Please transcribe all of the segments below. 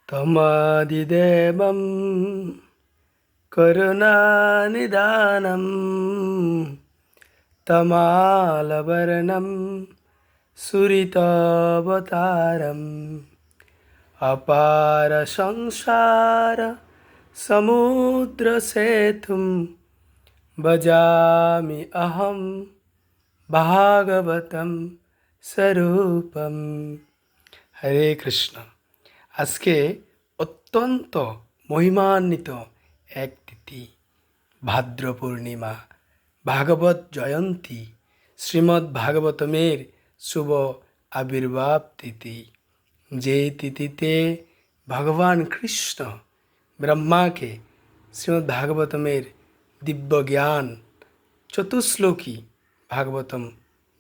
তমাদিদেবম করুণানিদানম তমালবর্ণম সুরিতবতারম অপার সংসার সমুদ্র সেতুম ভজামি অহম ভাগবতম স্বরূপম। হরে কৃষ্ণ। আজকে অত্যন্ত মহিমান্বিত এক তিথি, ভাদ্র পূর্ণিমা, ভাগবত জয়ন্তী, শ্রীমদ্ ভাগবতমের শুভ আবির্ভাব তিথি। যে তিথিতে ভগবান কৃষ্ণ ব্রহ্মাকে শ্রীমদ্ ভাগবতমের দিব্য জ্ঞান চতুশ্লোকী ভাগবতম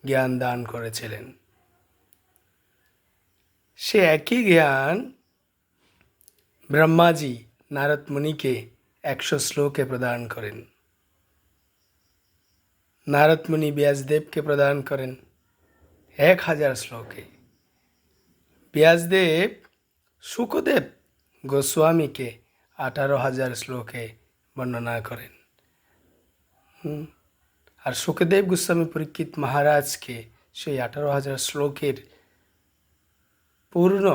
জ্ঞান দান করেছিলেন। সে একই জ্ঞান ব্রহ্মাজি নারদ মুনিকে 100 শ্লোকে প্রদান করেন। নারদ মুনি ব্যাসদেবকে প্রদান করেন 1000 শ্লোকে। ব্যাসদেব শুকদেব গোস্বামীকে 18,000 শ্লোকে বর্ণনা করেন। আর শুকদেব গোস্বামী পরীক্ষিত মহারাজকে সেই 18,000 শ্লোকের পূর্ণ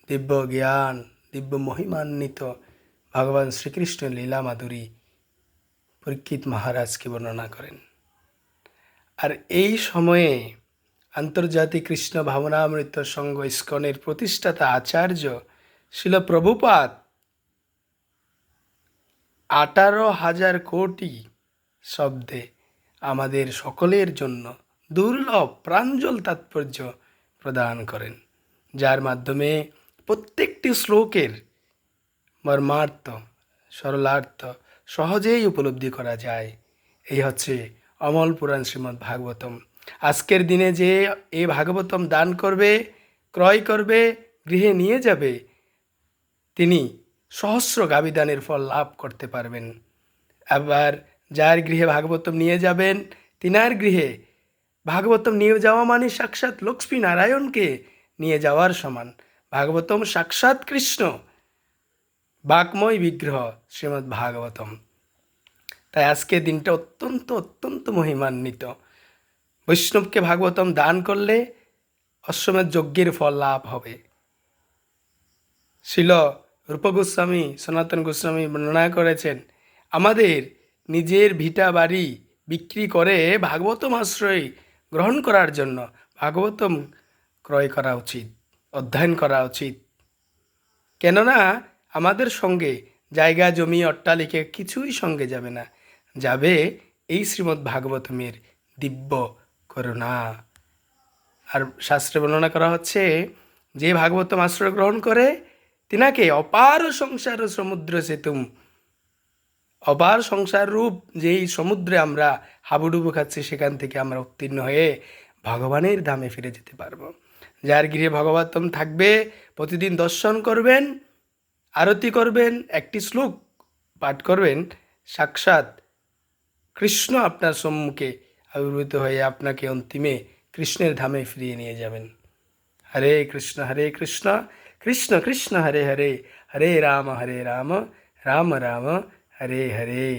দিব্য জ্ঞান, দিব্য মহিমান্বিত ভগবান শ্রীকৃষ্ণের লীলা মাধুরী পরীক্ষিত মহারাজকে বর্ণনা করেন। আর এই সময়ে আন্তর্জাতিক কৃষ্ণ ভাবনামৃত সংঘ ইস্কনের প্রতিষ্ঠাতা আচার্য শিল প্রভুপাদ 18,000 কোটি শব্দে আমাদের সকলের জন্য দুর্লভ প্রাঞ্জল তাৎপর্য প্রদান করেন, যার মাধ্যমে প্রত্যেকটি শ্লোকের মর্মার্থ সরলার্থ সহজেই উপলব্ধি করা যায়। এই হচ্ছে অমল পুরাণ শ্রীমদ্ ভাগবতম। আজকের দিনে যে এই ভাগবতম দান করবে, ক্রয় করবে, গৃহে নিয়ে যাবে, তিনি সহস্র গাবিদানের ফল লাভ করতে পারবেন। আবার যার গৃহে ভাগবতম নিয়ে যাবেন, তিনার গৃহে ভাগবতম নিয়ে যাওয়া মানে সাক্ষাৎ লক্ষ্মী নারায়ণকে নিয়ে যাওয়ার সমান। ভাগবতম সাক্ষাৎ কৃষ্ণ, বাক্ময় বিগ্রহ শ্রীমদ্ ভাগবতম। তাই আজকের দিনটা অত্যন্ত অত্যন্ত মহিমান্বিত। বৈষ্ণবকে ভাগবতম দান করলে অশ্বমেধ যজ্ঞের ফল লাভ হবে। শিল রূপ গোস্বামী, সনাতন গোস্বামী বর্ণনা করেছেন, আমাদের নিজের ভিটা বাড়ি বিক্রি করে ভাগবতম আশ্রয় গ্রহণ করার জন্য ভাগবতম ক্রয় করা উচিত, অধ্যয়ন করা উচিত। কেননা আমাদের সঙ্গে জায়গা জমি অট্টালিকা কিছুই সঙ্গে যাবে না, যাবে এই শ্রীমদ্ ভাগবতমের দিব্য করুণা। আর শাস্ত্রে বর্ণনা করা হচ্ছে, যে ভাগবতম আশ্রয় গ্রহণ করে তিনাকে অপার সংসার সমুদ্র সেতুম, অপার সংসার রূপ যেই সমুদ্রে আমরা হাবুডুবু খাচ্ছি, সেখান থেকে আমরা উত্তীর্ণ হয়ে ভগবানের ধামে ফিরে যেতে পারবো। যার গৃহে ভাগবতম থাকবে, প্রতিদিন দর্শন করবেন, আরতি করবেন, একটি শ্লোক পাঠ করবেন, সাক্ষাৎ কৃষ্ণ আপনার সম্মুখে আবির্ভূত হয়ে আপনাকে অন্তিমে কৃষ্ণের ধামে ফিরিয়ে নিয়ে যাবেন। হরে কৃষ্ণ কৃষ্ণ কৃষ্ণ হরে হরে, হরে রাম রাম রাম হরে হরে।